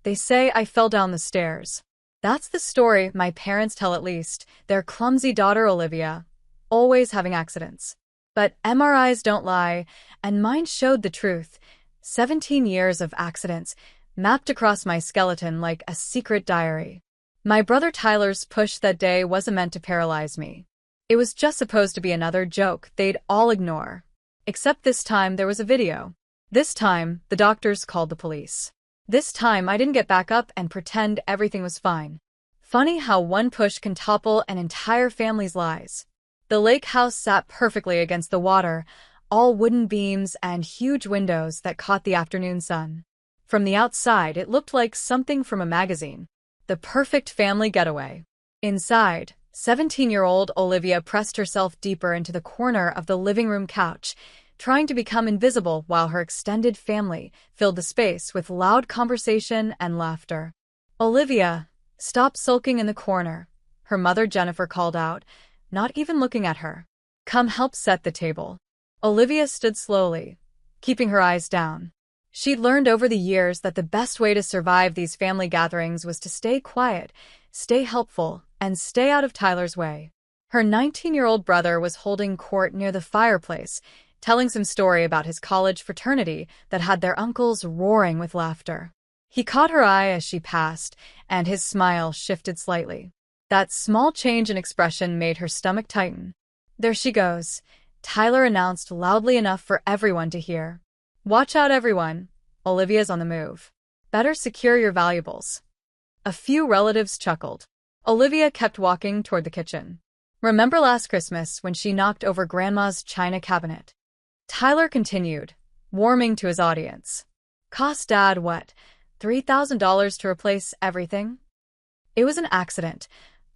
They say I fell down the stairs. That's the story my parents tell at least, their clumsy daughter Olivia, always having accidents. But MRIs don't lie, and mine showed the truth. 17 years of accidents, mapped across my skeleton like a secret diary. My brother Tyler's push that day wasn't meant to paralyze me. It was just supposed to be another joke they'd all ignore. Except this time there was a video. This time, the doctors called the police. This time I didn't get back up and pretend everything was fine. Funny how one push can topple an entire family's lives. The lake house sat perfectly against the water, all wooden beams and huge windows that caught the afternoon sun. From the outside, it looked like something from a magazine. The perfect family getaway. Inside, 17-year-old Olivia pressed herself deeper into the corner of the living room couch, trying to become invisible while her extended family filled the space with loud conversation and laughter. "Olivia, stop sulking in the corner," her mother Jennifer called out, not even looking at her. "Come help set the table." Olivia stood slowly, keeping her eyes down. She'd learned over the years that the best way to survive these family gatherings was to stay quiet, stay helpful, and stay out of Tyler's way. Her 19-year-old brother was holding court near the fireplace, telling some story about his college fraternity that had their uncles roaring with laughter. He caught her eye as she passed, and his smile shifted slightly. That small change in expression made her stomach tighten. "There she goes," Tyler announced loudly enough for everyone to hear. "Watch out, everyone. Olivia's on the move. Better secure your valuables." A few relatives chuckled. Olivia kept walking toward the kitchen. "Remember last Christmas when she knocked over Grandma's china cabinet?" Tyler continued, warming to his audience. "Cost Dad what, $3,000 to replace everything?" "It was an accident,"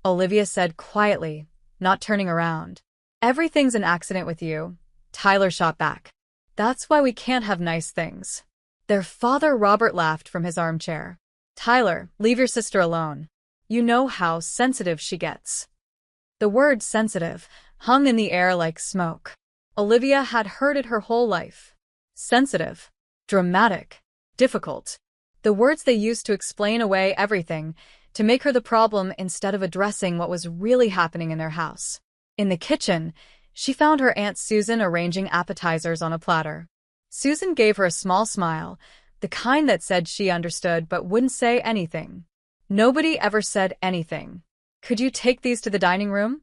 Olivia said quietly, not turning around. "Everything's an accident with you," Tyler shot back. "That's why we can't have nice things." Their father Robert laughed from his armchair. "Tyler, leave your sister alone. You know how sensitive she gets." The word sensitive hung in the air like smoke. Olivia had heard it her whole life. Sensitive, dramatic, difficult. The words they used to explain away everything, to make her the problem instead of addressing what was really happening in their house. In the kitchen, she found her Aunt Susan arranging appetizers on a platter. Susan gave her a small smile, the kind that said she understood but wouldn't say anything. Nobody ever said anything. "Could you take these to the dining room?"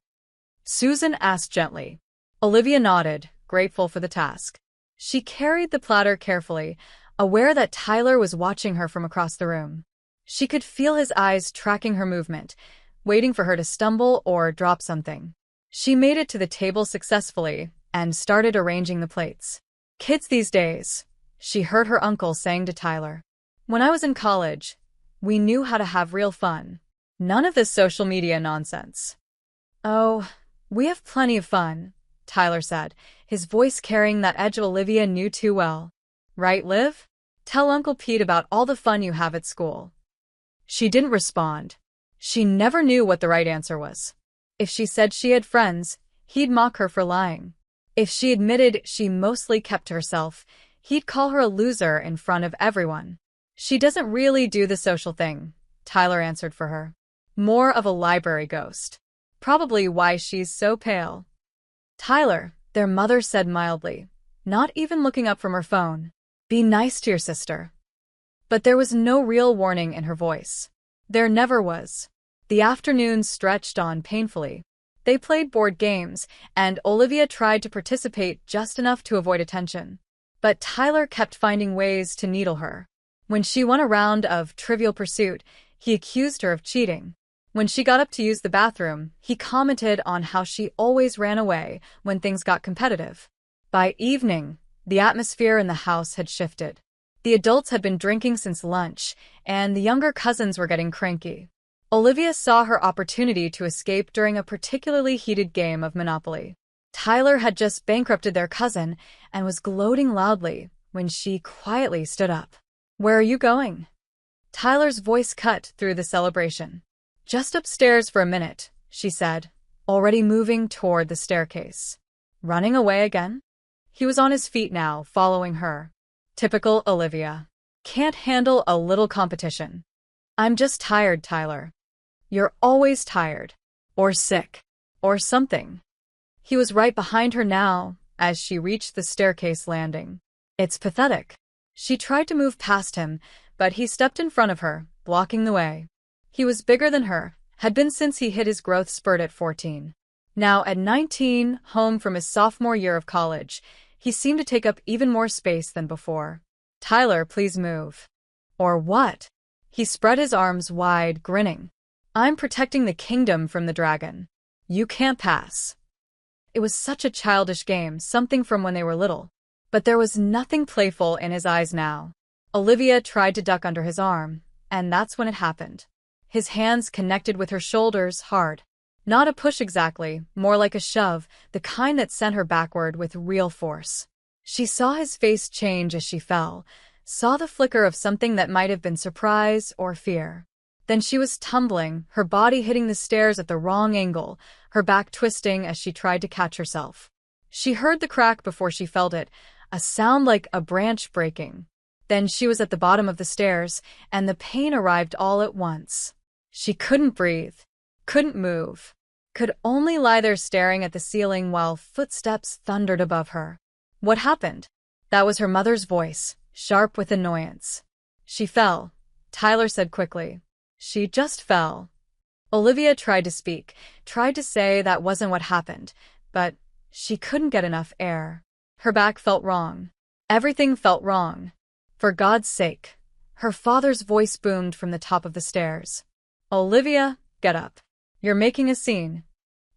Susan asked gently. Olivia nodded, grateful for the task. She carried the platter carefully, aware that Tyler was watching her from across the room. She could feel his eyes tracking her movement, waiting for her to stumble or drop something. She made it to the table successfully and started arranging the plates. "Kids these days," she heard her uncle saying to Tyler. "When I was in college, we knew how to have real fun. None of this social media nonsense." "Oh, we have plenty of fun," Tyler said, his voice carrying that edge Olivia knew too well. "Right, Liv? Tell Uncle Pete about all the fun you have at school." She didn't respond. She never knew what the right answer was. If she said she had friends, he'd mock her for lying. If she admitted she mostly kept to herself, he'd call her a loser in front of everyone. "She doesn't really do the social thing," Tyler answered for her. "More of a library ghost. Probably why she's so pale." "Tyler," their mother said mildly, not even looking up from her phone, "be nice to your sister." But there was no real warning in her voice. There never was. The afternoons stretched on painfully. They played board games, and Olivia tried to participate just enough to avoid attention. But Tyler kept finding ways to needle her. When she won a round of Trivial Pursuit, he accused her of cheating. When she got up to use the bathroom, he commented on how she always ran away when things got competitive. By evening, the atmosphere in the house had shifted. The adults had been drinking since lunch, and the younger cousins were getting cranky. Olivia saw her opportunity to escape during a particularly heated game of Monopoly. Tyler had just bankrupted their cousin and was gloating loudly when she quietly stood up. "Where are you going?" Tyler's voice cut through the celebration. "Just upstairs for a minute," she said, already moving toward the staircase. "Running away again?" He was on his feet now, following her. Typical Olivia. Can't handle a little competition. I'm just tired, Tyler. You're always tired. Or sick. Or something. He was right behind her now, as she reached the staircase landing. It's pathetic. She tried to move past him, but he stepped in front of her, blocking the way. He was bigger than her, had been since he hit his growth spurt at 14. Now, at 19, home from his sophomore year of college, he seemed to take up even more space than before. Tyler, please move. Or what? He spread his arms wide, grinning. I'm protecting the kingdom from the dragon. You can't pass. It was such a childish game, something from when they were little. But there was nothing playful in his eyes now. Olivia tried to duck under his arm, and that's when it happened. His hands connected with her shoulders hard. Not a push exactly, more like a shove, the kind that sent her backward with real force. She saw his face change as she fell, saw the flicker of something that might have been surprise or fear. Then she was tumbling, her body hitting the stairs at the wrong angle, her back twisting as she tried to catch herself. She heard the crack before she felt it, a sound like a branch breaking. Then she was at the bottom of the stairs, and the pain arrived all at once. She couldn't breathe, couldn't move, could only lie there staring at the ceiling while footsteps thundered above her. What happened? That was her mother's voice, sharp with annoyance. She fell, Tyler said quickly. She just fell. Olivia tried to speak, tried to say that wasn't what happened, but she couldn't get enough air. Her back felt wrong. Everything felt wrong. For God's sake. Her father's voice boomed from the top of the stairs. Olivia, get up. You're making a scene.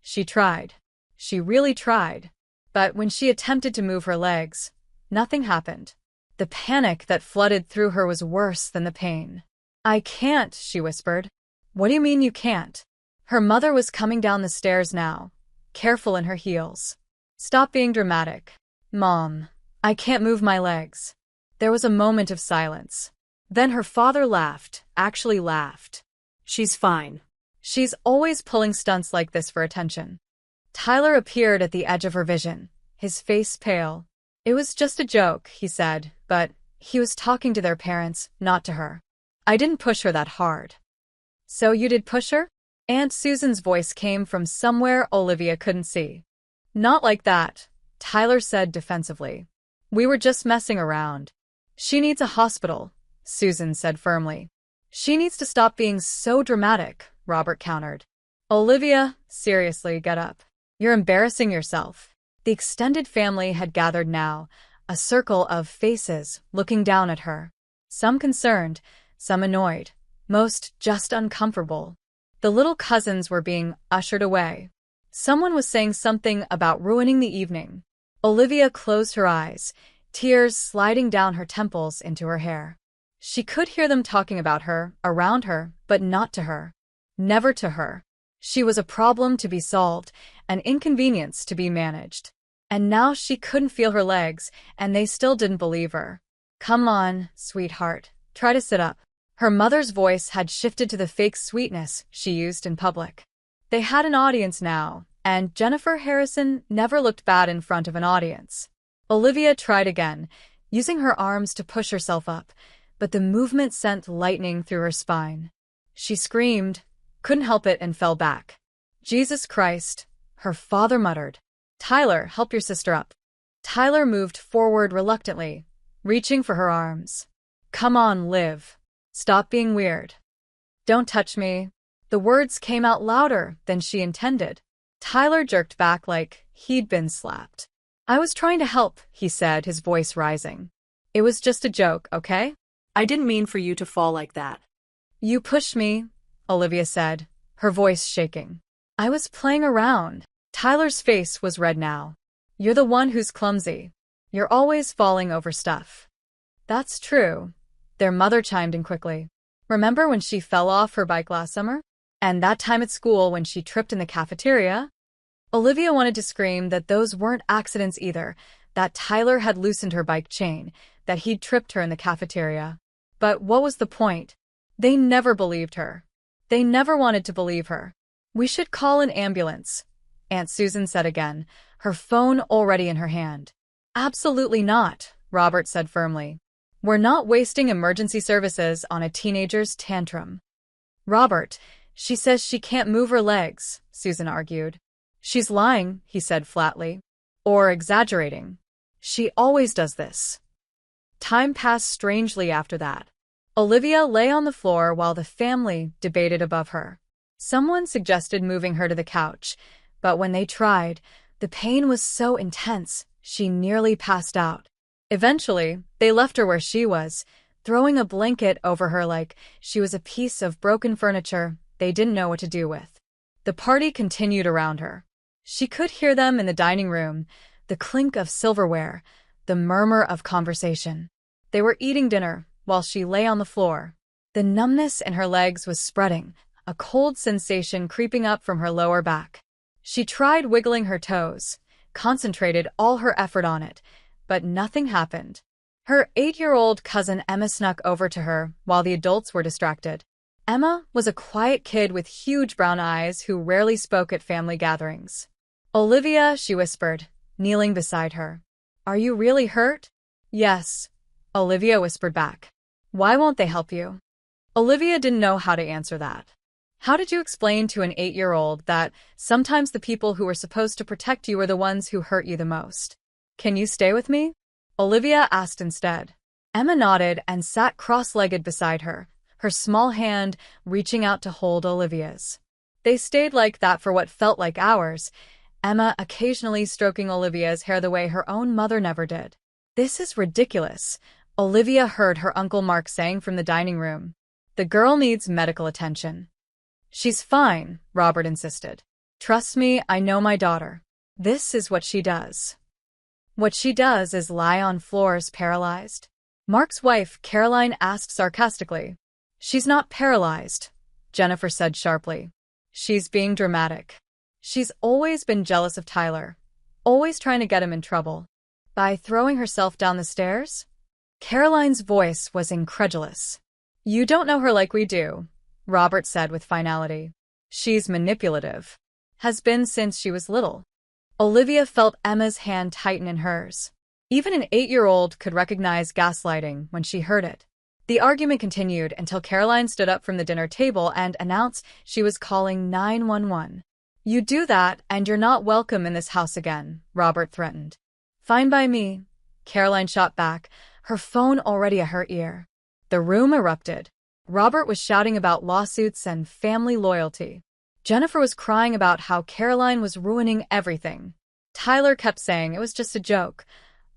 She tried. She really tried. But when she attempted to move her legs, nothing happened. The panic that flooded through her was worse than the pain. I can't, she whispered. What do you mean you can't? Her mother was coming down the stairs now, careful in her heels. Stop being dramatic. Mom, I can't move my legs. There was a moment of silence. Then her father laughed, actually laughed. She's fine. She's always pulling stunts like this for attention. Tyler appeared at the edge of her vision, his face pale. It was just a joke, he said, but he was talking to their parents, not to her. I didn't push her that hard. So you did push her? Aunt Susan's voice came from somewhere Olivia couldn't see. Not like that, Tyler said defensively. We were just messing around. She needs a hospital, Susan said firmly. She needs to stop being so dramatic, Robert countered. Olivia, seriously, get up. You're embarrassing yourself. The extended family had gathered now, a circle of faces looking down at her. Some concerned, some annoyed, most just uncomfortable. The little cousins were being ushered away. Someone was saying something about ruining the evening. Olivia closed her eyes, tears sliding down her temples into her hair. She could hear them talking about her, around her, but not to her. Never to her. She was a problem to be solved, an inconvenience to be managed. And now she couldn't feel her legs, and they still didn't believe her. Come on, sweetheart, try to sit up. Her mother's voice had shifted to the fake sweetness she used in public. They had an audience now, and Jennifer Harrison never looked bad in front of an audience. Olivia tried again, using her arms to push herself up, but the movement sent lightning through her spine. She screamed, couldn't help it, and fell back. Jesus Christ, her father muttered. Tyler, help your sister up. Tyler moved forward reluctantly, reaching for her arms. Come on, Liv. Stop being weird. Don't touch me. The words came out louder than she intended. Tyler jerked back like he'd been slapped. I was trying to help, he said, his voice rising. It was just a joke, okay? I didn't mean for you to fall like that. You pushed me, Olivia said, her voice shaking. I was playing around. Tyler's face was red now. You're the one who's clumsy. You're always falling over stuff. That's true. Their mother chimed in quickly. Remember when she fell off her bike last summer? And that time at school when she tripped in the cafeteria? Olivia wanted to scream that those weren't accidents either, that Tyler had loosened her bike chain, that he'd tripped her in the cafeteria. But what was the point? They never believed her. They never wanted to believe her. We should call an ambulance, Aunt Susan said again, her phone already in her hand. Absolutely not, Robert said firmly. We're not wasting emergency services on a teenager's tantrum. Robert, she says she can't move her legs, Susan argued. She's lying, he said flatly. Or exaggerating. She always does this. Time passed strangely after that. Olivia lay on the floor while the family debated above her. Someone suggested moving her to the couch, but when they tried, the pain was so intense she nearly passed out. Eventually, they left her where she was, throwing a blanket over her like she was a piece of broken furniture they didn't know what to do with. The party continued around her. She could hear them in the dining room, the clink of silverware, the murmur of conversation. They were eating dinner while she lay on the floor. The numbness in her legs was spreading, a cold sensation creeping up from her lower back. She tried wiggling her toes, concentrated all her effort on it, but nothing happened. Her 8-year-old cousin Emma snuck over to her while the adults were distracted. Emma was a quiet kid with huge brown eyes who rarely spoke at family gatherings. Olivia, she whispered, kneeling beside her. Are you really hurt? Yes, Olivia whispered back. Why won't they help you? Olivia didn't know how to answer that. How did you explain to an 8-year-old that sometimes the people who were supposed to protect you are the ones who hurt you the most? Can you stay with me? Olivia asked instead. Emma nodded and sat cross-legged beside her, her small hand reaching out to hold Olivia's. They stayed like that for what felt like hours, Emma occasionally stroking Olivia's hair the way her own mother never did. This is ridiculous, Olivia heard her Uncle Mark saying from the dining room. The girl needs medical attention. She's fine, Robert insisted. Trust me, I know my daughter. This is what she does. What she does is lie on floors paralyzed. Mark's wife, Caroline, asked sarcastically. She's not paralyzed, Jennifer said sharply. She's being dramatic. She's always been jealous of Tyler, always trying to get him in trouble. By throwing herself down the stairs? Caroline's voice was incredulous. You don't know her like we do, Robert said with finality. She's manipulative. Has been since she was little. Olivia felt Emma's hand tighten in hers. Even an 8-year-old could recognize gaslighting when she heard it. The argument continued until Caroline stood up from the dinner table and announced she was calling 911. You do that and you're not welcome in this house again, Robert threatened. Fine by me, Caroline shot back, her phone already at her ear. The room erupted. Robert was shouting about lawsuits and family loyalty. Jennifer was crying about how Caroline was ruining everything. Tyler kept saying it was just a joke,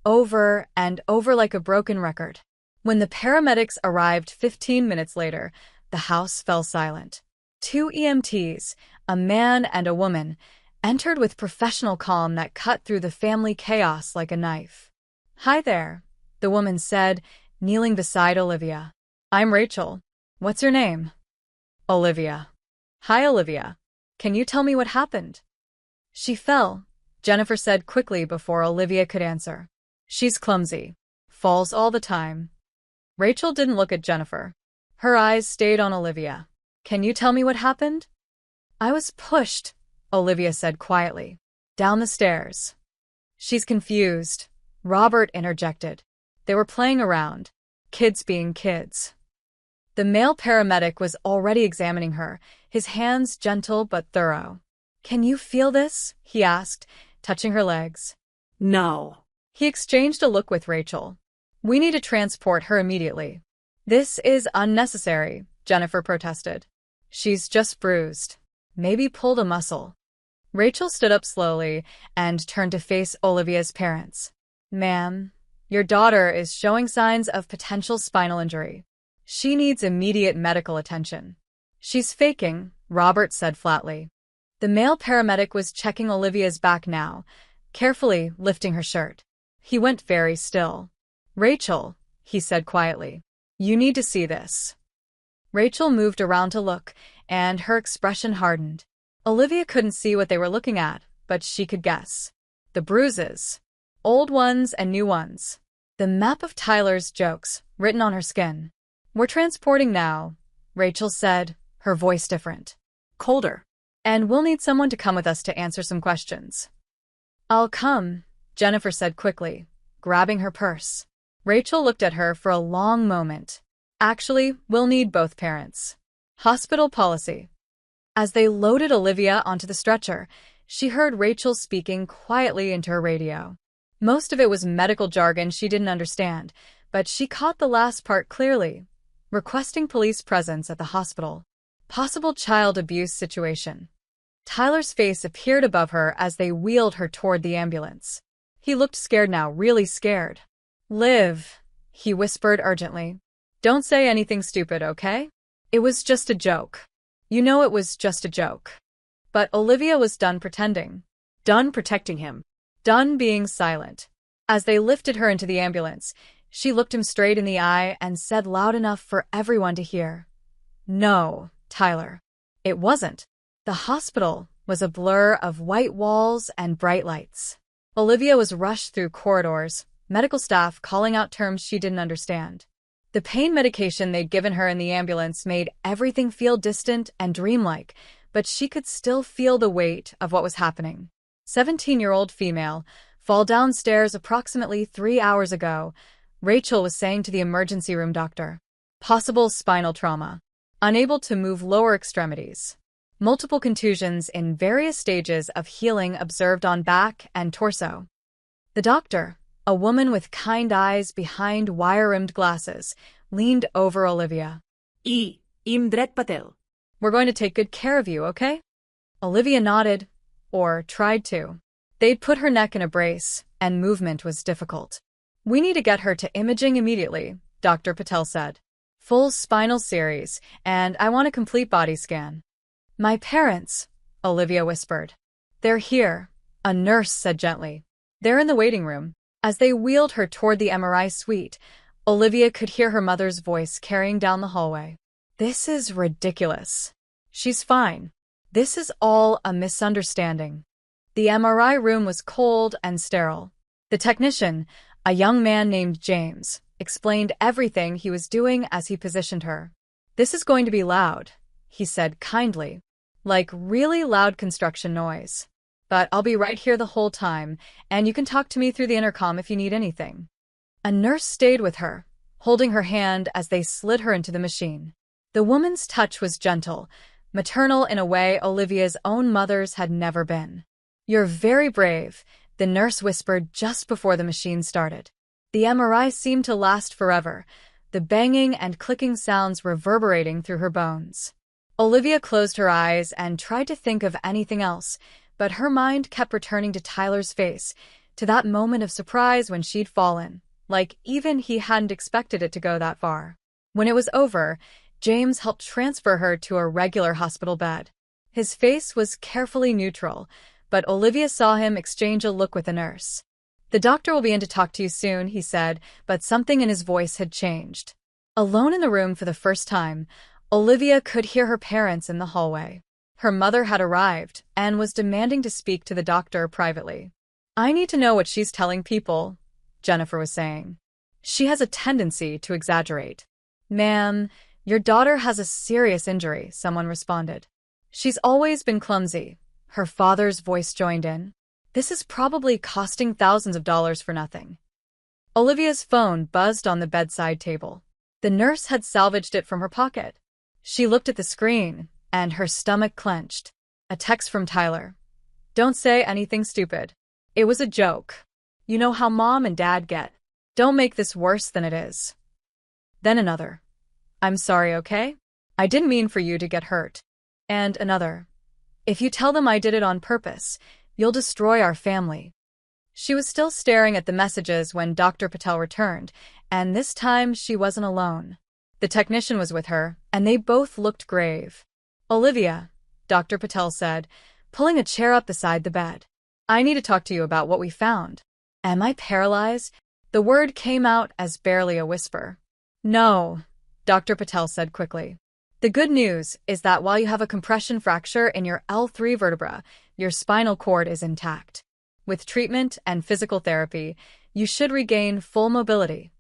over and over like a broken record. When the paramedics arrived 15 minutes later, the house fell silent. 2 EMTs, a man and a woman, entered with professional calm that cut through the family chaos like a knife. Hi there, the woman said, kneeling beside Olivia. I'm Rachel. What's your name? Olivia. Hi, Olivia. Can you tell me what happened? She fell, Jennifer said quickly before Olivia could answer. She's clumsy. Falls all the time. Rachel didn't look at Jennifer. Her eyes stayed on Olivia. Can you tell me what happened? I was pushed, Olivia said quietly. Down the stairs. She's confused, Robert interjected. They were playing around, kids being kids. The male paramedic was already examining her, his hands gentle but thorough. Can you feel this? He asked, touching her legs. No. He exchanged a look with Rachel. We need to transport her immediately. This is unnecessary, Jennifer protested. She's just bruised. Maybe pulled a muscle. Rachel stood up slowly and turned to face Olivia's parents. Ma'am, your daughter is showing signs of potential spinal injury. She needs immediate medical attention. She's faking, Robert said flatly. The male paramedic was checking Olivia's back now, carefully lifting her shirt. He went very still. Rachel, he said quietly, you need to see this. Rachel moved around to look, and her expression hardened. Olivia couldn't see what they were looking at, but she could guess. The bruises. Old ones and new ones. The map of Tyler's jokes, written on her skin. We're transporting now, Rachel said, her voice different. Colder. And we'll need someone to come with us to answer some questions. I'll come, Jennifer said quickly, grabbing her purse. Rachel looked at her for a long moment. Actually, we'll need both parents. Hospital policy. As they loaded Olivia onto the stretcher, she heard Rachel speaking quietly into her radio. Most of it was medical jargon she didn't understand, but she caught the last part clearly. Requesting police presence at the hospital. Possible child abuse situation. Tyler's face appeared above her as they wheeled her toward the ambulance. He looked scared now, really scared. Liv, he whispered urgently. Don't say anything stupid, okay? It was just a joke. You know it was just a joke. But Olivia was done pretending. Done protecting him. Done being silent. As they lifted her into the ambulance, she looked him straight in the eye and said loud enough for everyone to hear. No, Tyler. It wasn't. The hospital was a blur of white walls and bright lights. Olivia was rushed through corridors, medical staff calling out terms she didn't understand. The pain medication they'd given her in the ambulance made everything feel distant and dreamlike, but she could still feel the weight of what was happening. 17-year-old female, fall downstairs approximately 3 hours ago, Rachel was saying to the emergency room doctor. Possible spinal trauma. Unable to move lower extremities. Multiple contusions in various stages of healing observed on back and torso. The doctor, a woman with kind eyes behind wire-rimmed glasses, leaned over Olivia. Imdret Patel. We're going to take good care of you, okay? Olivia nodded, or tried to. They'd put her neck in a brace, and movement was difficult. We need to get her to imaging immediately, Dr. Patel said. Full spinal series, and I want a complete body scan. My parents, Olivia whispered. They're here, a nurse said gently. They're in the waiting room. As they wheeled her toward the MRI suite, Olivia could hear her mother's voice carrying down the hallway. This is ridiculous. She's fine. This is all a misunderstanding. The MRI room was cold and sterile. The technician, a young man named James, explained everything he was doing as he positioned her. This is going to be loud, he said kindly. Like really loud construction noise. But I'll be right here the whole time, and you can talk to me through the intercom if you need anything. A nurse stayed with her, holding her hand as they slid her into the machine. The woman's touch was gentle, maternal in a way Olivia's own mother's had never been. You're very brave, the nurse whispered just before the machine started. The MRI seemed to last forever, the banging and clicking sounds reverberating through her bones. Olivia closed her eyes and tried to think of anything else, but her mind kept returning to Tyler's face, to that moment of surprise when she'd fallen, like even he hadn't expected it to go that far. When it was over, James helped transfer her to a regular hospital bed. His face was carefully neutral, but Olivia saw him exchange a look with a nurse. The doctor will be in to talk to you soon, he said, but something in his voice had changed. Alone in the room for the first time, Olivia could hear her parents in the hallway. Her mother had arrived and was demanding to speak to the doctor privately. I need to know what she's telling people, Jennifer was saying. She has a tendency to exaggerate. Ma'am, your daughter has a serious injury, someone responded. She's always been clumsy. Her father's voice joined in. This is probably costing thousands of dollars for nothing. Olivia's phone buzzed on the bedside table. The nurse had salvaged it from her pocket. She looked at the screen, and her stomach clenched. A text from Tyler. Don't say anything stupid. It was a joke. You know how Mom and Dad get. Don't make this worse than it is. Then another. I'm sorry, okay? I didn't mean for you to get hurt. And another. If you tell them I did it on purpose, you'll destroy our family. She was still staring at the messages when Dr. Patel returned, and this time she wasn't alone. The technician was with her, and they both looked grave. Olivia, Dr. Patel said, pulling a chair up beside the bed. I need to talk to you about what we found. Am I paralyzed? The word came out as barely a whisper. No, Dr. Patel said quickly. The good news is that while you have a compression fracture in your L3 vertebra, your spinal cord is intact. With treatment and physical therapy, you should regain full mobility.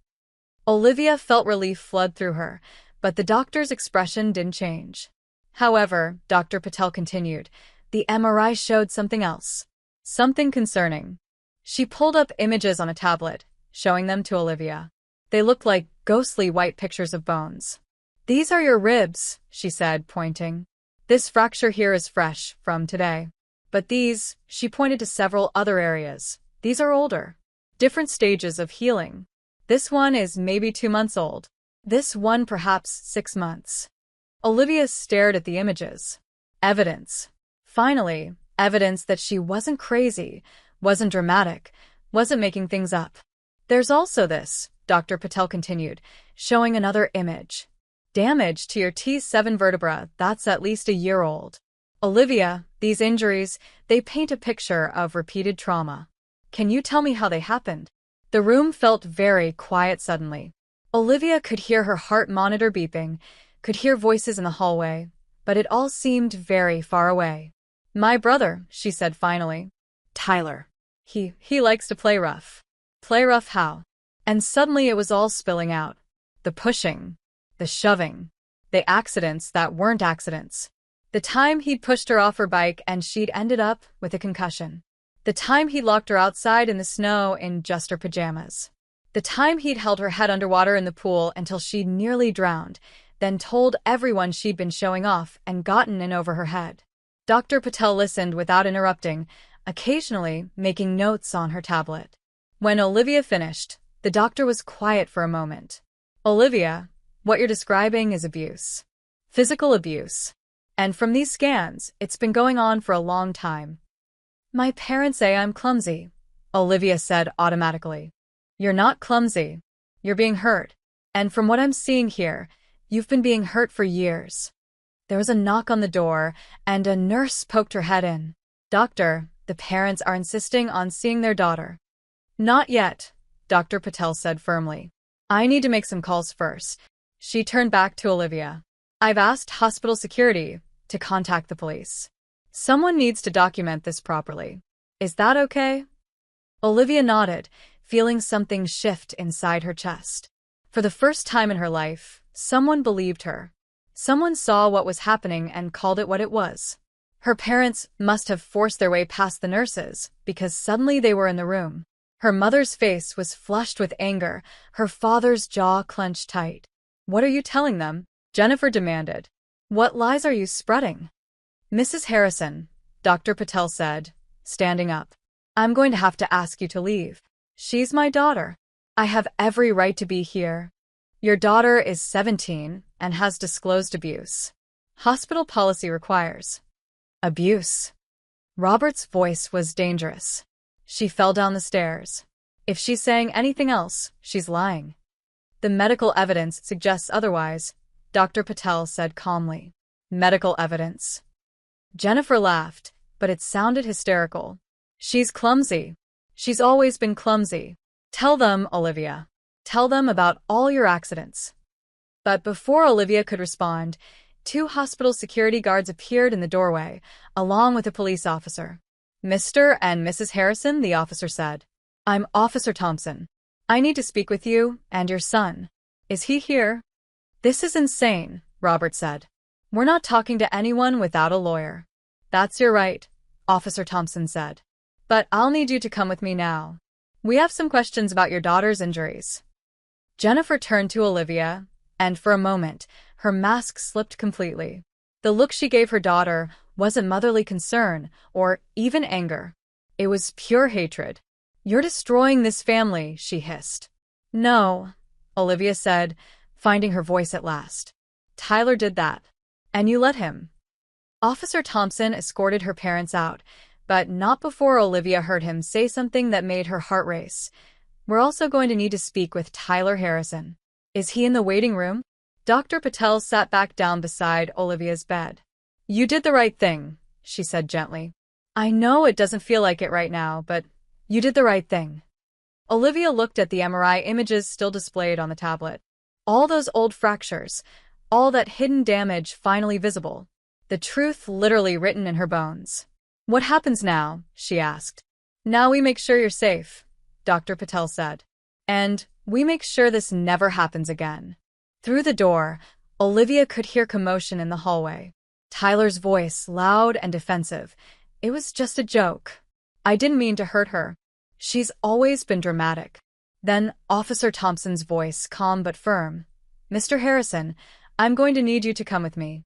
Olivia felt relief flood through her, but the doctor's expression didn't change. However, Dr. Patel continued, the MRI showed something else. Something concerning. She pulled up images on a tablet, showing them to Olivia. They looked like ghostly white pictures of bones. "These are your ribs," she said, pointing. "This fracture here is fresh, from today. But these," she pointed to several other areas, "these are older. Different stages of healing. This one is maybe 2 months old. This one perhaps 6 months." Olivia stared at the images. Evidence. Finally, evidence that she wasn't crazy, wasn't dramatic, wasn't making things up. "There's also this," Dr. Patel continued, showing another image. "Damage to your T7 vertebra that's at least a year old. Olivia, these injuries, they paint a picture of repeated trauma. Can you tell me how they happened?" The room felt very quiet suddenly. Olivia could hear her heart monitor beeping, could hear voices in the hallway, but it all seemed very far away. "My brother," she said finally. Tyler. He likes to play rough." "Play rough how?" And suddenly it was all spilling out. The pushing, the shoving, the accidents that weren't accidents. The time he'd pushed her off her bike and she'd ended up with a concussion. The time he'd locked her outside in the snow in just her pajamas. The time he'd held her head underwater in the pool until she'd nearly drowned, then told everyone she'd been showing off and gotten in over her head. Dr. Patel listened without interrupting, occasionally making notes on her tablet. When Olivia finished, the doctor was quiet for a moment. "Olivia, what you're describing is abuse. Physical abuse. And from these scans, it's been going on for a long time." "My parents say I'm clumsy," Olivia said automatically. "You're not clumsy. You're being hurt. And from what I'm seeing here, you've been being hurt for years." There was a knock on the door, and a nurse poked her head in. "Doctor, the parents are insisting on seeing their daughter." "Not yet," Dr. Patel said firmly. "I need to make some calls first." She turned back to Olivia. "I've asked hospital security to contact the police. Someone needs to document this properly. Is that okay?" Olivia nodded, feeling something shift inside her chest. For the first time in her life, someone believed her. Someone saw what was happening and called it what it was. Her parents must have forced their way past the nurses, because suddenly they were in the room. Her mother's face was flushed with anger, her father's jaw clenched tight. "What are you telling them?" Jennifer demanded. "What lies are you spreading?" "Mrs. Harrison," Dr. Patel said, standing up. "I'm going to have to ask you to leave. She's my daughter. I have every right to be here. Your daughter is 17 and has disclosed abuse. Hospital policy requires." "Abuse?" Robert's voice was dangerous. She fell down the stairs. "If she's saying anything else, she's lying." "The medical evidence suggests otherwise," Dr. Patel said calmly. "Medical evidence?" Jennifer laughed, but it sounded hysterical. "She's clumsy. She's always been clumsy. Tell them, Olivia. Tell them about all your accidents." But before Olivia could respond, 2 hospital security guards appeared in the doorway, along with a police officer. "Mr. and Mrs. Harrison," the officer said. "I'm Officer Thompson. I need to speak with you and your son. Is he here?" "This is insane," Robert said. "We're not talking to anyone without a lawyer." "That's your right," Officer Thompson said. "But I'll need you to come with me now. We have some questions about your daughter's injuries." Jennifer turned to Olivia, and for a moment, her mask slipped completely. The look she gave her daughter wasn't motherly concern or even anger. It was pure hatred. "You're destroying this family," she hissed. "No," Olivia said, finding her voice at last. "Tyler did that. And you let him." Officer Thompson escorted her parents out, but not before Olivia heard him say something that made her heart race. "We're also going to need to speak with Tyler Harrison." "Is he in the waiting room?" Dr. Patel sat back down beside Olivia's bed. "You did the right thing," she said gently. "I know it doesn't feel like it right now, but you did the right thing." Olivia looked at the MRI images still displayed on the tablet. All those old fractures, all that hidden damage finally visible. The truth literally written in her bones. "What happens now?" she asked. "Now we make sure you're safe," Dr. Patel said. "And we make sure this never happens again." Through the door, Olivia could hear commotion in the hallway. Tyler's voice, loud and defensive. "It was just a joke. I didn't mean to hurt her. She's always been dramatic." Then Officer Thompson's voice, calm but firm. "Mr. Harrison, I'm going to need you to come with me."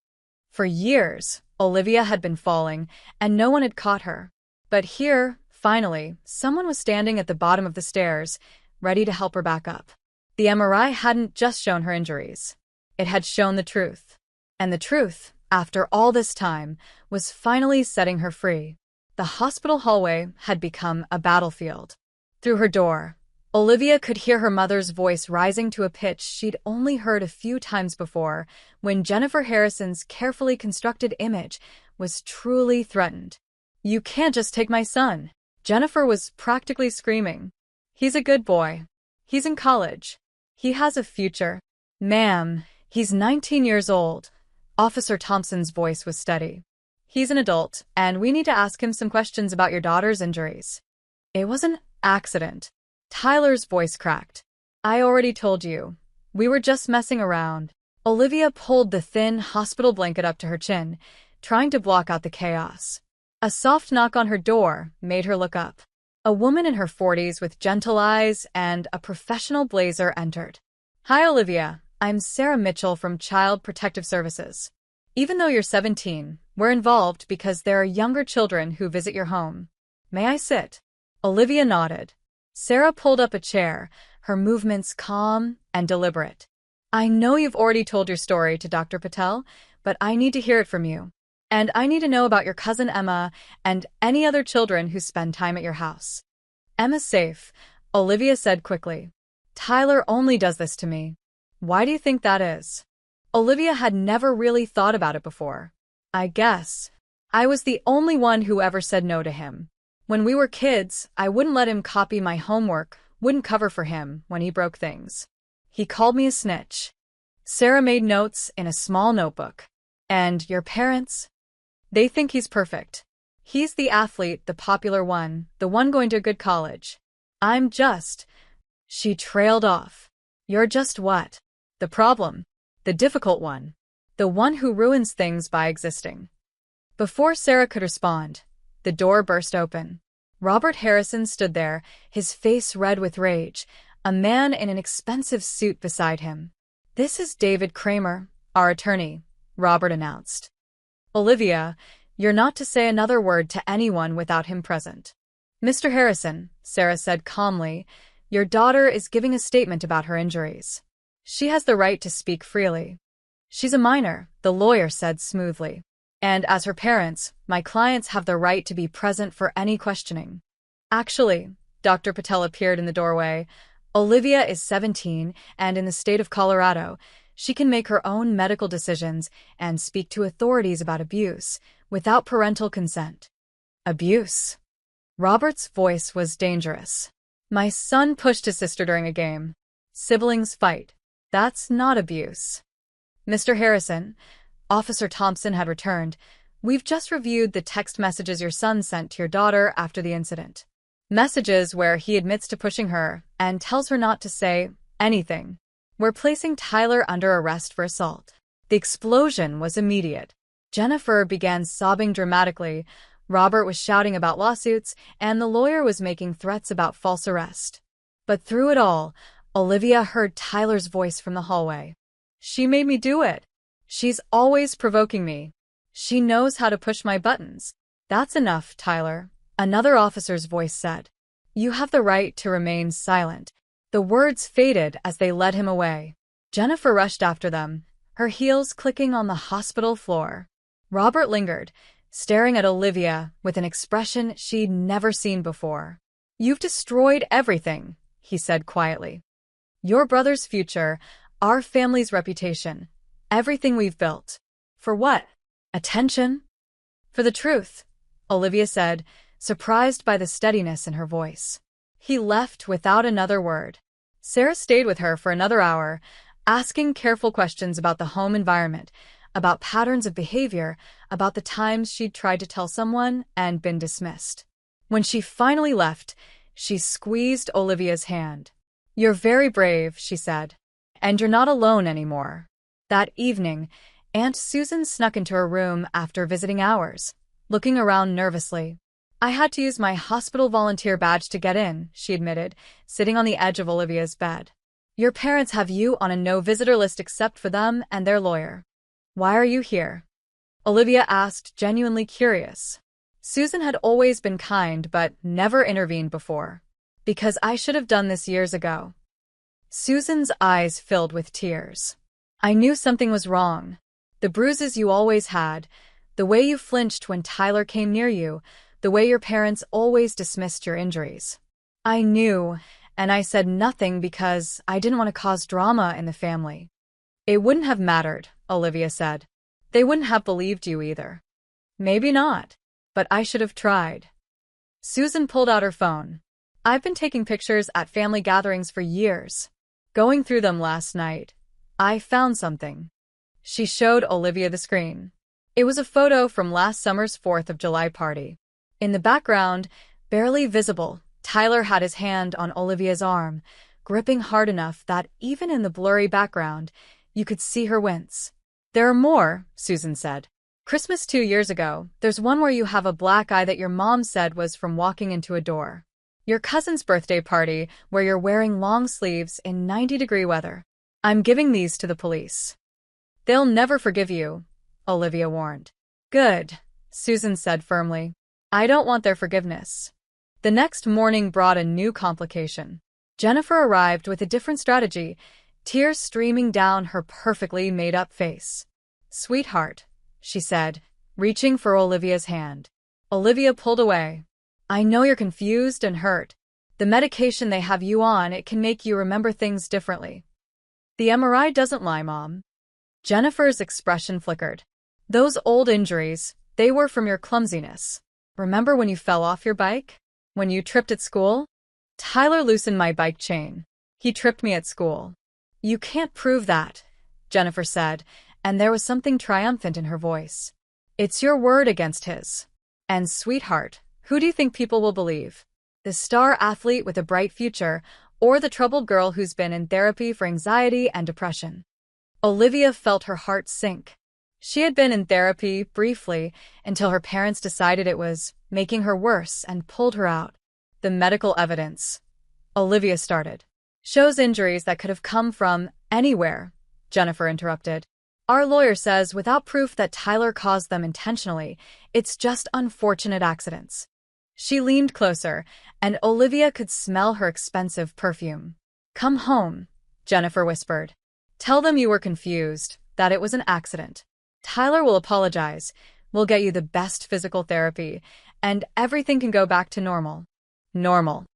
For years, Olivia had been falling, and no one had caught her. But here, finally, someone was standing at the bottom of the stairs, ready to help her back up. The MRI hadn't just shown her injuries. It had shown the truth. And the truth, after all this time, was finally setting her free. The hospital hallway had become a battlefield. Through her door, Olivia could hear her mother's voice rising to a pitch she'd only heard a few times before, when Jennifer Harrison's carefully constructed image was truly threatened. "You can't just take my son." Jennifer was practically screaming. "He's a good boy. He's in college. He has a future." "Ma'am, he's 19 years old." Officer Thompson's voice was steady. "He's an adult, and we need to ask him some questions about your daughter's injuries." "It was an accident." Tyler's voice cracked. "I already told you. We were just messing around." Olivia pulled the thin hospital blanket up to her chin, trying to block out the chaos. A soft knock on her door made her look up. A woman in her 40s with gentle eyes and a professional blazer entered. "Hi, Olivia. I'm Sarah Mitchell from Child Protective Services. Even though you're 17, we're involved because there are younger children who visit your home. May I sit?" Olivia nodded. Sarah pulled up a chair, her movements calm and deliberate. "I know you've already told your story to Dr. Patel, but I need to hear it from you. And I need to know about your cousin Emma and any other children who spend time at your house." "Emma's safe," Olivia said quickly. "Tyler only does this to me." "Why do you think that is?" Olivia had never really thought about it before. "I guess I was the only one who ever said no to him. When we were kids, I wouldn't let him copy my homework, wouldn't cover for him when he broke things. He called me a snitch." Sarah made notes in a small notebook. "And your parents? They think he's perfect. He's the athlete, the popular one, the one going to a good college. I'm just—" She trailed off. "You're just what?" "The problem. The difficult one. The one who ruins things by existing." Before Sarah could respond, the door burst open. Robert Harrison stood there, his face red with rage, a man in an expensive suit beside him. "This is David Kramer, our attorney," Robert announced. "Olivia, you're not to say another word to anyone without him present." "Mr. Harrison," Sarah said calmly, "your daughter is giving a statement about her injuries. She has the right to speak freely." "She's a minor," the lawyer said smoothly. "And as her parents, my clients have the right to be present for any questioning." "Actually," Dr. Patel appeared in the doorway, "Olivia is 17, and in the state of Colorado, she can make her own medical decisions and speak to authorities about abuse without parental consent." "Abuse?" Robert's voice was dangerous. "My son pushed his sister during a game. Siblings fight. That's not abuse." "Mr. Harrison," Officer Thompson had returned, "we've just reviewed the text messages your son sent to your daughter after the incident. Messages where he admits to pushing her and tells her not to say anything. We're placing Tyler under arrest for assault." The explosion was immediate. Jennifer began sobbing dramatically, Robert was shouting about lawsuits, and the lawyer was making threats about false arrest. But through it all, Olivia heard Tyler's voice from the hallway. "She made me do it. She's always provoking me. She knows how to push my buttons." "That's enough, Tyler," another officer's voice said. "You have the right to remain silent." The words faded as they led him away. Jennifer rushed after them, her heels clicking on the hospital floor. Robert lingered, staring at Olivia with an expression she'd never seen before. "You've destroyed everything," he said quietly. "Your brother's future, our family's reputation, everything we've built. For what? Attention?" "For the truth," Olivia said, surprised by the steadiness in her voice. He left without another word. Sarah stayed with her for another hour, asking careful questions about the home environment, about patterns of behavior, about the times she'd tried to tell someone and been dismissed. When she finally left, she squeezed Olivia's hand. "You're very brave," she said. "And you're not alone anymore." That evening, Aunt Susan snuck into her room after visiting hours, looking around nervously. I had to use my hospital volunteer badge to get in, she admitted, sitting on the edge of Olivia's bed. Your parents have you on a no-visitor list except for them and their lawyer. Why are you here? Olivia asked, genuinely curious. Susan had always been kind but never intervened before. Because I should have done this years ago. Susan's eyes filled with tears. I knew something was wrong. The bruises you always had, the way you flinched when Tyler came near you, the way your parents always dismissed your injuries. I knew, and I said nothing because I didn't want to cause drama in the family. It wouldn't have mattered, Olivia said. They wouldn't have believed you either. Maybe not, but I should have tried. Susan pulled out her phone. I've been taking pictures at family gatherings for years. Going through them last night, I found something. She showed Olivia the screen. It was a photo from last summer's 4th of July party. In the background, barely visible, Tyler had his hand on Olivia's arm, gripping hard enough that even in the blurry background, you could see her wince. There are more, Susan said. Christmas 2 years ago, there's one where you have a black eye that your mom said was from walking into a door. Your cousin's birthday party, where you're wearing long sleeves in 90-degree weather. I'm giving these to the police. They'll never forgive you, Olivia warned. Good, Susan said firmly. I don't want their forgiveness. The next morning brought a new complication. Jennifer arrived with a different strategy, tears streaming down her perfectly made-up face. Sweetheart, she said, reaching for Olivia's hand. Olivia pulled away. I know you're confused and hurt. The medication they have you on, it can make you remember things differently. The MRI doesn't lie, Mom. Jennifer's expression flickered. Those old injuries, they were from your clumsiness. Remember when you fell off your bike? When you tripped at school? Tyler loosened my bike chain. He tripped me at school. You can't prove that, Jennifer said, and there was something triumphant in her voice. It's your word against his. And sweetheart, who do you think people will believe? The star athlete with a bright future, or the troubled girl who's been in therapy for anxiety and depression? Olivia felt her heart sink. She had been in therapy, briefly, until her parents decided it was making her worse and pulled her out. The medical evidence, Olivia started, shows injuries that could have come from anywhere, Jennifer interrupted. Our lawyer says without proof that Tyler caused them intentionally, it's just unfortunate accidents. She leaned closer, and Olivia could smell her expensive perfume. Come home, Jennifer whispered. Tell them you were confused, that it was an accident. Tyler will apologize, we'll get you the best physical therapy, and everything can go back to normal. Normal.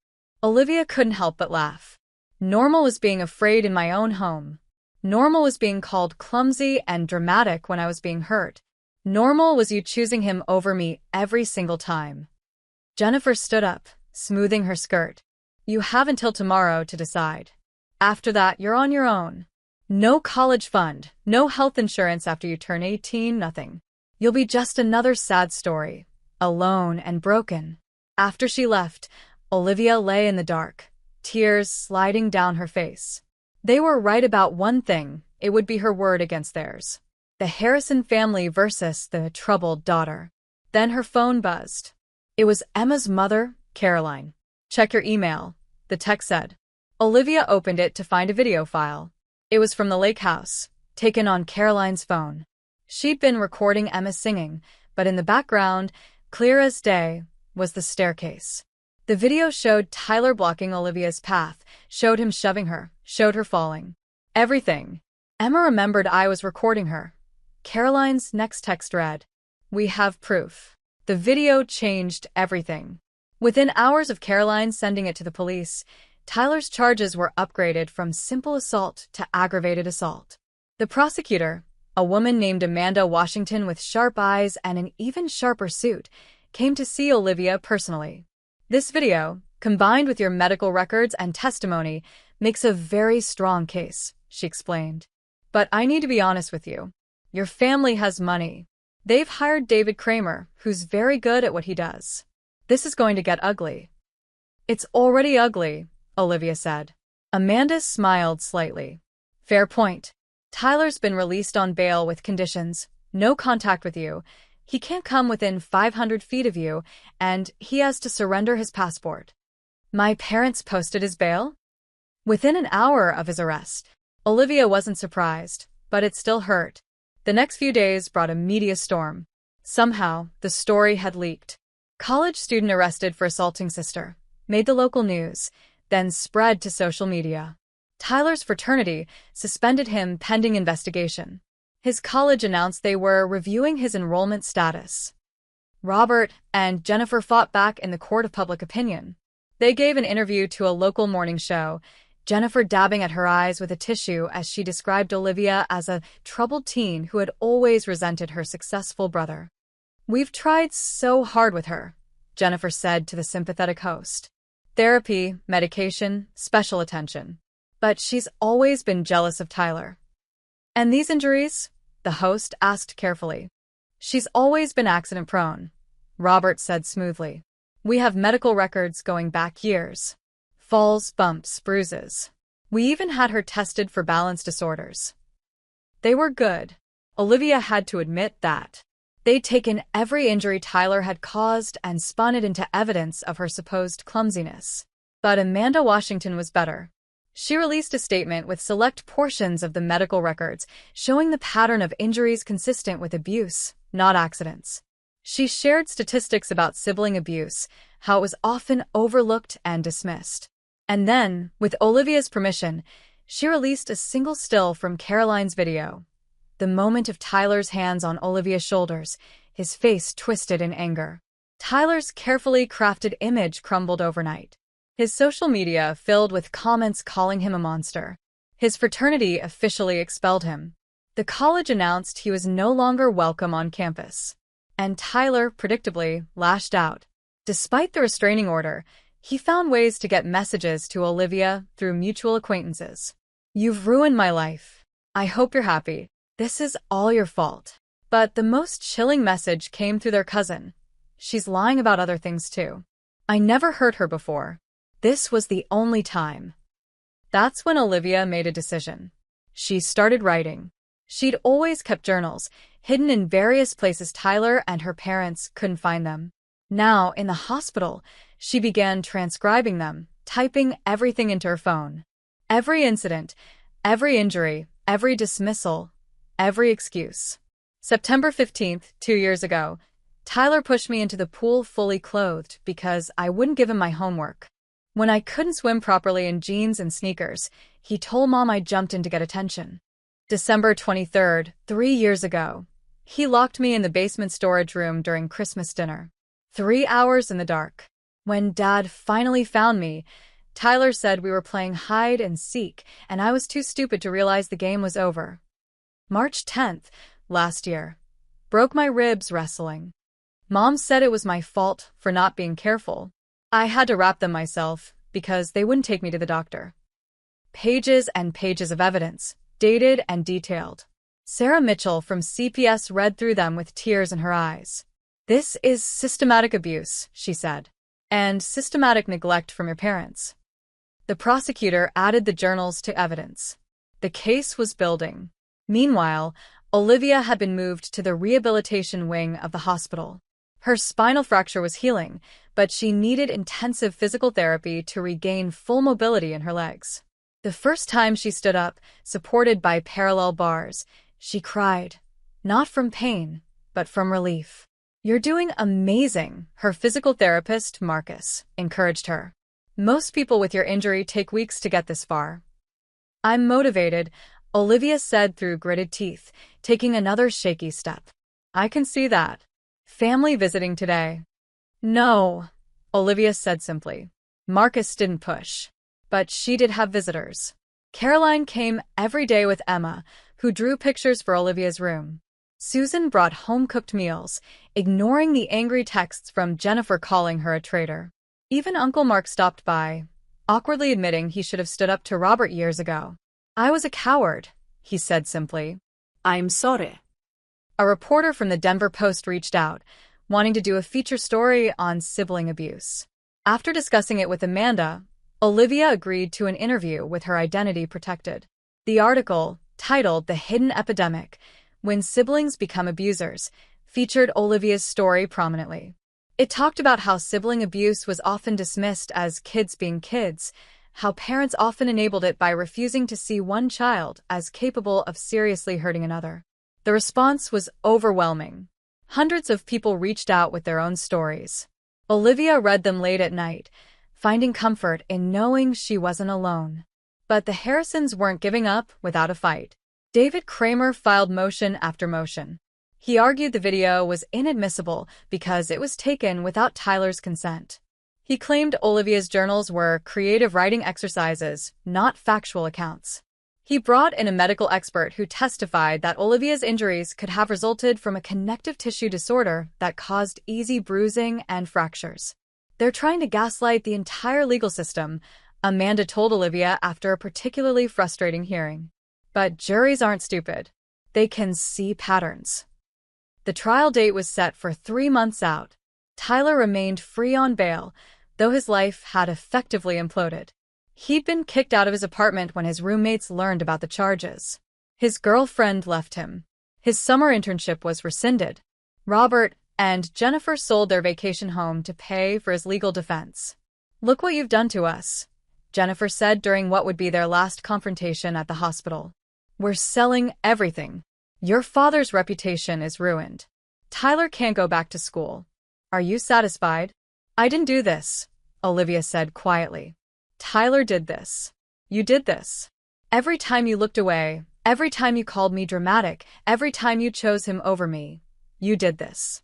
Olivia couldn't help but laugh. Normal was being afraid in my own home. Normal was being called clumsy and dramatic when I was being hurt. Normal was you choosing him over me every single time. Jennifer stood up, smoothing her skirt. You have until tomorrow to decide. After that, you're on your own. No college fund, no health insurance after you turn 18, nothing. You'll be just another sad story, alone and broken. After she left, Olivia lay in the dark, tears sliding down her face. They were right about one thing, it would be her word against theirs. The Harrison family versus the troubled daughter. Then her phone buzzed. It was Emma's mother, Caroline. Check your email, the text said. Olivia opened it to find a video file. It was from the lake house, taken on Caroline's phone. She'd been recording Emma singing, but in the background, clear as day, was the staircase. The video showed Tyler blocking Olivia's path, showed him shoving her, showed her falling. Everything. Emma remembered I was recording her. Caroline's next text read, "We have proof." The video changed everything. Within hours of Caroline sending it to the police, Tyler's charges were upgraded from simple assault to aggravated assault. The prosecutor, a woman named Amanda Washington with sharp eyes and an even sharper suit, came to see Olivia personally. This video, combined with your medical records and testimony, makes a very strong case, she explained. But I need to be honest with you. Your family has money. They've hired David Kramer, who's very good at what he does. This is going to get ugly. It's already ugly, Olivia said. Amanda smiled slightly. Fair point. Tyler's been released on bail with conditions, no contact with you, He can't come within 500 feet of you, and he has to surrender his passport. My parents posted his bail? Within an hour of his arrest. Olivia wasn't surprised, but it still hurt. The next few days brought a media storm. Somehow, the story had leaked. College student arrested for assaulting sister. Made the local news, then spread to social media. Tyler's fraternity suspended him pending investigation. His college announced they were reviewing his enrollment status. Robert and Jennifer fought back in the court of public opinion. They gave an interview to a local morning show, Jennifer dabbing at her eyes with a tissue as she described Olivia as a troubled teen who had always resented her successful brother. "We've tried so hard with her," Jennifer said to the sympathetic host. "Therapy, medication, special attention. But she's always been jealous of Tyler." "And these injuries?" the host asked carefully. "She's always been accident-prone," Robert said smoothly. "We have medical records going back years. Falls, bumps, bruises. We even had her tested for balance disorders. They were good." Olivia had to admit that. They'd taken every injury Tyler had caused and spun it into evidence of her supposed clumsiness. But Amanda Washington was better. She released a statement with select portions of the medical records, showing the pattern of injuries consistent with abuse, not accidents. She shared statistics about sibling abuse, how it was often overlooked and dismissed. And then, with Olivia's permission, she released a single still from Caroline's video. The moment of Tyler's hands on Olivia's shoulders, his face twisted in anger. Tyler's carefully crafted image crumbled overnight. His social media filled with comments calling him a monster. His fraternity officially expelled him. The college announced he was no longer welcome on campus. And Tyler, predictably, lashed out. Despite the restraining order, he found ways to get messages to Olivia through mutual acquaintances. "You've ruined my life. I hope you're happy. This is all your fault." But the most chilling message came through their cousin. "She's lying about other things too. I never hurt her before. This was the only time." That's when Olivia made a decision. She started writing. She'd always kept journals, hidden in various places Tyler and her parents couldn't find them. Now, in the hospital, she began transcribing them, typing everything into her phone. Every incident, every injury, every dismissal, every excuse. September 15th, 2 years ago, Tyler pushed me into the pool fully clothed because I wouldn't give him my homework. When I couldn't swim properly in jeans and sneakers, he told Mom I jumped in to get attention. December 23rd, 3 years ago, he locked me in the basement storage room during Christmas dinner. 3 hours in the dark. When Dad finally found me, Tyler said we were playing hide and seek, and I was too stupid to realize the game was over. March 10th, last year. Broke my ribs wrestling. Mom said it was my fault for not being careful. I had to wrap them myself because they wouldn't take me to the doctor. Pages and pages of evidence, dated and detailed. Sarah Mitchell from CPS read through them with tears in her eyes. "This is systematic abuse," she said, "and systematic neglect from your parents." The prosecutor added the journals to evidence. The case was building. Meanwhile, Olivia had been moved to the rehabilitation wing of the hospital. Her spinal fracture was healing, but she needed intensive physical therapy to regain full mobility in her legs. The first time she stood up, supported by parallel bars, she cried, not from pain, but from relief. "You're doing amazing," her physical therapist, Marcus, encouraged her. "Most people with your injury take weeks to get this far." "I'm motivated," Olivia said through gritted teeth, taking another shaky step. "I can see that. Family visiting today?" "No," Olivia said simply. Marcus didn't push. But she did have visitors. Caroline came every day with Emma, who drew pictures for Olivia's room. Susan brought home-cooked meals, ignoring the angry texts from Jennifer calling her a traitor. Even Uncle Mark stopped by, awkwardly admitting he should have stood up to Robert years ago. "I was a coward," he said simply. "I'm sorry." A reporter from the Denver Post reached out, wanting to do a feature story on sibling abuse. After discussing it with Amanda, Olivia agreed to an interview with her identity protected. The article, titled "The Hidden Epidemic: When Siblings Become Abusers," featured Olivia's story prominently. It talked about how sibling abuse was often dismissed as kids being kids, how parents often enabled it by refusing to see one child as capable of seriously hurting another. The response was overwhelming. Hundreds of people reached out with their own stories. Olivia read them late at night, finding comfort in knowing she wasn't alone. But the Harrisons weren't giving up without a fight. David Kramer filed motion after motion. He argued the video was inadmissible because it was taken without Tyler's consent. He claimed Olivia's journals were creative writing exercises, not factual accounts. He brought in a medical expert who testified that Olivia's injuries could have resulted from a connective tissue disorder that caused easy bruising and fractures. "They're trying to gaslight the entire legal system," Amanda told Olivia after a particularly frustrating hearing. But juries aren't stupid. They can see patterns. The trial date was set for 3 months out. Tyler remained free on bail, though his life had effectively imploded. He'd been kicked out of his apartment when his roommates learned about the charges. His girlfriend left him. His summer internship was rescinded. Robert and Jennifer sold their vacation home to pay for his legal defense. "Look what you've done to us," Jennifer said during what would be their last confrontation at the hospital. "We're selling everything. Your father's reputation is ruined. Tyler can't go back to school. Are you satisfied?" "I didn't do this," Olivia said quietly. "Tyler did this. You did this. Every time you looked away, every time you called me dramatic, every time you chose him over me, you did this.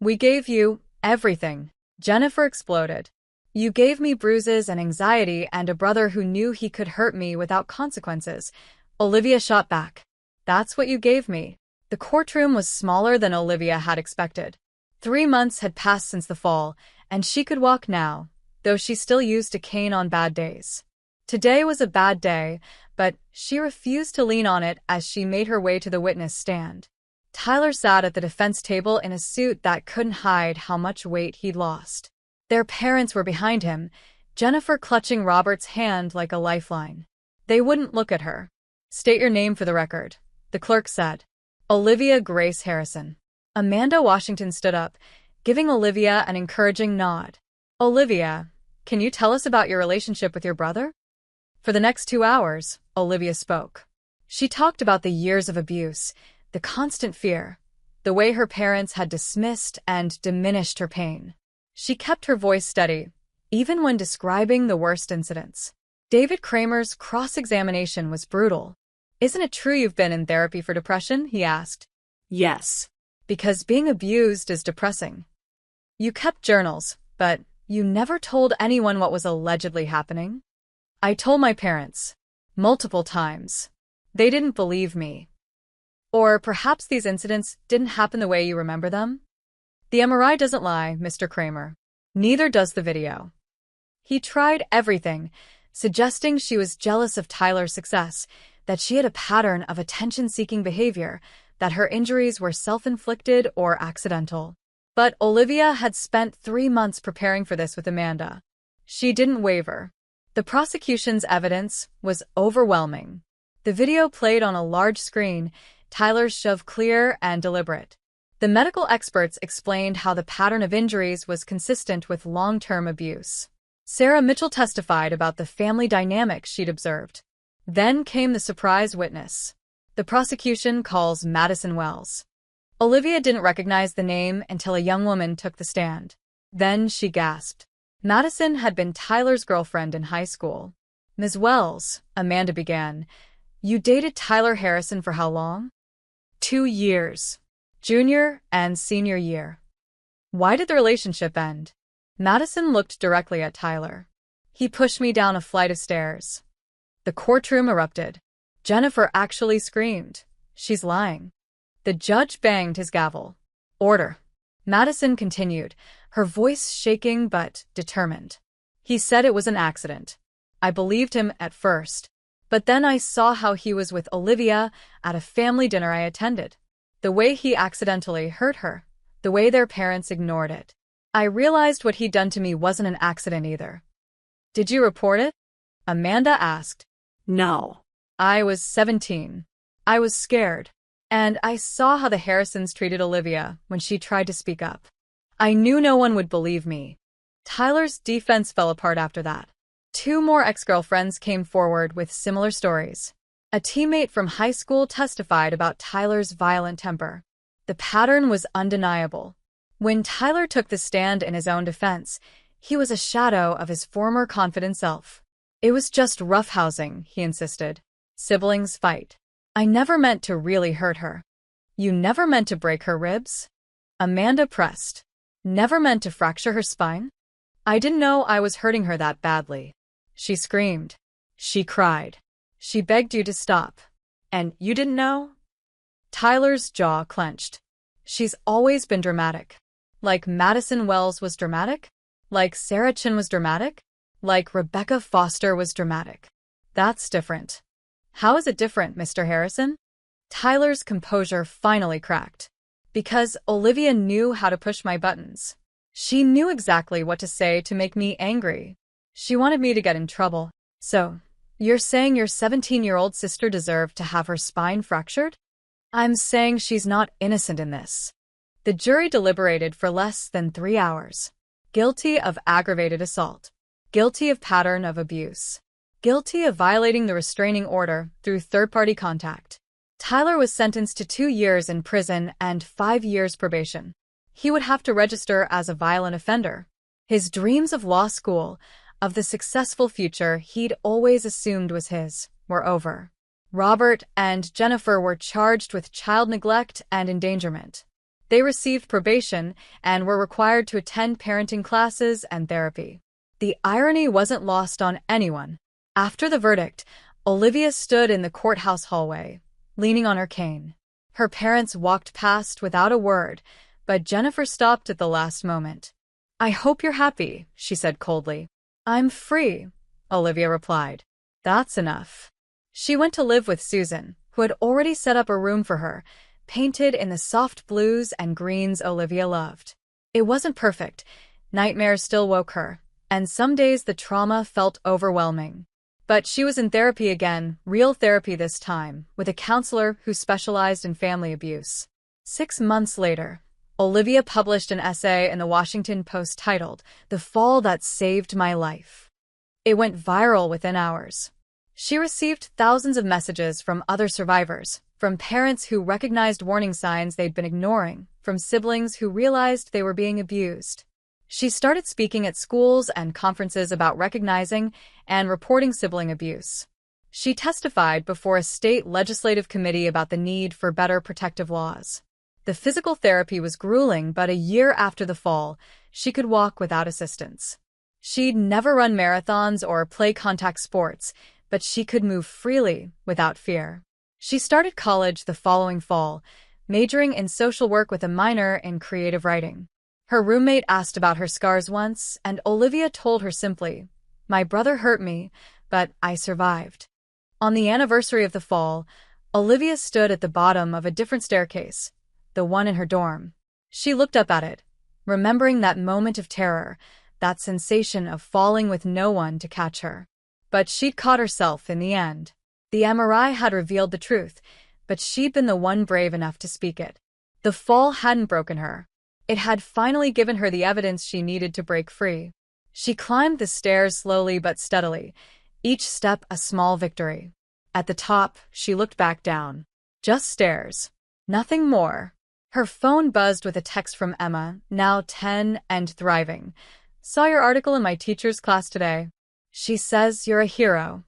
We gave you everything." Jennifer exploded. "You gave me bruises and anxiety and a brother who knew he could hurt me without consequences." Olivia shot back. "That's what you gave me." The courtroom was smaller than Olivia had expected. 3 months had passed since the fall, and she could walk now, though she still used a cane on bad days. Today was a bad day, but she refused to lean on it as she made her way to the witness stand. Tyler sat at the defense table in a suit that couldn't hide how much weight he'd lost. Their parents were behind him, Jennifer clutching Robert's hand like a lifeline. They wouldn't look at her. "State your name for the record," the clerk said. "Olivia Grace Harrison." Amanda Washington stood up, giving Olivia an encouraging nod. "Olivia, can you tell us about your relationship with your brother?" For the next 2 hours, Olivia spoke. She talked about the years of abuse, the constant fear, the way her parents had dismissed and diminished her pain. She kept her voice steady, even when describing the worst incidents. David Kramer's cross-examination was brutal. "Isn't it true you've been in therapy for depression?" he asked. Yes. "Because being abused is depressing. You kept journals, but you never told anyone what was allegedly happening?" "I told my parents. Multiple times. They didn't believe me." "Or perhaps these incidents didn't happen the way you remember them?" "The MRI doesn't lie, Mr. Kramer. Neither does the video." He tried everything, suggesting she was jealous of Tyler's success, that she had a pattern of attention-seeking behavior, that her injuries were self-inflicted or accidental. But Olivia had spent 3 months preparing for this with Amanda. She didn't waver. The prosecution's evidence was overwhelming. The video played on a large screen, Tyler's shove clear and deliberate. The medical experts explained how the pattern of injuries was consistent with long-term abuse. Sarah Mitchell testified about the family dynamic she'd observed. Then came the surprise witness. The prosecution calls Madison Wells. Olivia didn't recognize the name until a young woman took the stand. Then she gasped. Madison had been Tyler's girlfriend in high school. "Ms. Wells," Amanda began, "you dated Tyler Harrison for how long?" 2 years. Junior and senior year. "Why did the relationship end?" Madison looked directly at Tyler. "He pushed me down a flight of stairs." The courtroom erupted. Jennifer actually screamed. "She's lying." The judge banged his gavel. "Order." Madison continued, her voice shaking but determined. "He said it was an accident. I believed him at first. But then I saw how he was with Olivia at a family dinner I attended. The way he accidentally hurt her. The way their parents ignored it. I realized what he'd done to me wasn't an accident either." "Did you report it?" Amanda asked. No. "I was 17. I was scared. And I saw how the Harrisons treated Olivia when she tried to speak up. I knew no one would believe me. Tyler's defense fell apart after that. Two more ex-girlfriends came forward with similar stories. A teammate from high school testified about Tyler's violent temper. The pattern was undeniable. When Tyler took the stand in his own defense, he was a shadow of his former confident self. It was just roughhousing, he insisted. Siblings fight. I never meant to really hurt her. You never meant to break her ribs? Amanda pressed. Never meant to fracture her spine? I didn't know I was hurting her that badly. She screamed. She cried. She begged you to stop. And you didn't know? Tyler's jaw clenched. She's always been dramatic. Like Madison Wells was dramatic? Like Sarah Chin was dramatic? Like Rebecca Foster was dramatic. That's different. How is it different, Mr. Harrison? Tyler's composure finally cracked. Because Olivia knew how to push my buttons. She knew exactly what to say to make me angry. She wanted me to get in trouble. So, you're saying your 17-year-old sister deserved to have her spine fractured? I'm saying she's not innocent in this. The jury deliberated for less than 3 hours. Guilty of aggravated assault. Guilty of pattern of abuse. Guilty of violating the restraining order through third-party contact. Tyler was sentenced to 2 years in prison and 5 years probation. He would have to register as a violent offender. His dreams of law school, of the successful future he'd always assumed was his, were over. Robert and Jennifer were charged with child neglect and endangerment. They received probation and were required to attend parenting classes and therapy. The irony wasn't lost on anyone. After the verdict, Olivia stood in the courthouse hallway, leaning on her cane. Her parents walked past without a word, but Jennifer stopped at the last moment. I hope you're happy, she said coldly. I'm free, Olivia replied. That's enough. She went to live with Susan, who had already set up a room for her, painted in the soft blues and greens Olivia loved. It wasn't perfect. Nightmares still woke her, and some days the trauma felt overwhelming. But she was in therapy again, real therapy this time, with a counselor who specialized in family abuse. 6 months later, Olivia published an essay in the Washington Post titled, "The Fall That Saved My Life." It went viral within hours. She received thousands of messages from other survivors, from parents who recognized warning signs they'd been ignoring, from siblings who realized they were being abused. She started speaking at schools and conferences about recognizing and reporting sibling abuse. She testified before a state legislative committee about the need for better protective laws. The physical therapy was grueling, but a year after the fall, she could walk without assistance. She'd never run marathons or play contact sports, but she could move freely without fear. She started college the following fall, majoring in social work with a minor in creative writing. Her roommate asked about her scars once, and Olivia told her simply, "My brother hurt me, but I survived." On the anniversary of the fall, Olivia stood at the bottom of a different staircase, the one in her dorm. She looked up at it, remembering that moment of terror, that sensation of falling with no one to catch her. But she'd caught herself in the end. The MRI had revealed the truth, but she'd been the one brave enough to speak it. The fall hadn't broken her. It had finally given her the evidence she needed to break free. She climbed the stairs slowly but steadily, each step a small victory. At the top, she looked back down. Just stairs. Nothing more. Her phone buzzed with a text from Emma, now 10 and thriving. "Saw your article in my teacher's class today. She says you're a hero."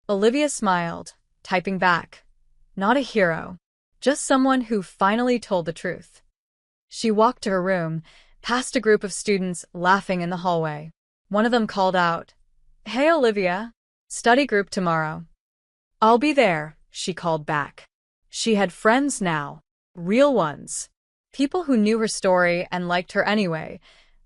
Olivia smiled, typing back. Not a hero. Just someone who finally told the truth. She walked to her room, past a group of students laughing in the hallway. One of them called out, "Hey Olivia, study group tomorrow." "I'll be there," she called back. She had friends now. Real ones. People who knew her story and liked her anyway,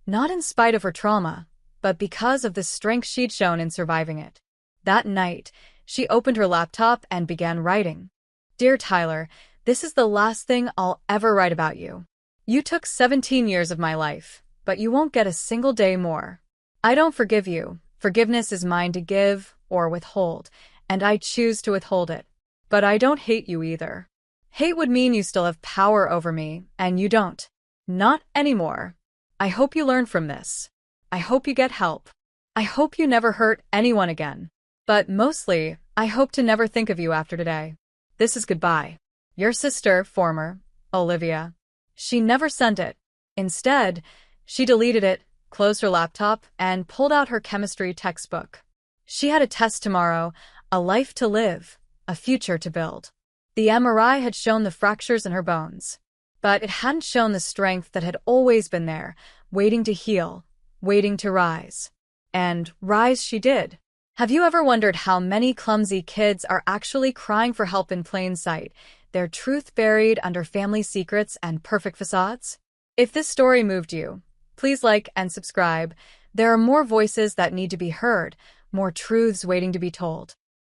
not in spite of her trauma, but because of the strength she'd shown in surviving it. That night, she opened her laptop and began writing. "Dear Tyler, this is the last thing I'll ever write about you. You took 17 years of my life, but you won't get a single day more. I don't forgive you. Forgiveness is mine to give or withhold, and I choose to withhold it. But I don't hate you either. Hate would mean you still have power over me, and you don't. Not anymore. I hope you learn from this. I hope you get help. I hope you never hurt anyone again. But mostly, I hope to never think of you after today. This is goodbye. Your sister, former, Olivia. She never sent it. Instead, she deleted it, closed her laptop, and pulled out her chemistry textbook. She had a test tomorrow, a life to live, a future to build. The MRI had shown the fractures in her bones, but it hadn't shown the strength that had always been there, waiting to heal, waiting to rise. And rise she did. Have you ever wondered how many clumsy kids are actually crying for help in plain sight, their truth buried under family secrets and perfect facades? If this story moved you, please like and subscribe. There are more voices that need to be heard, more truths waiting to be told.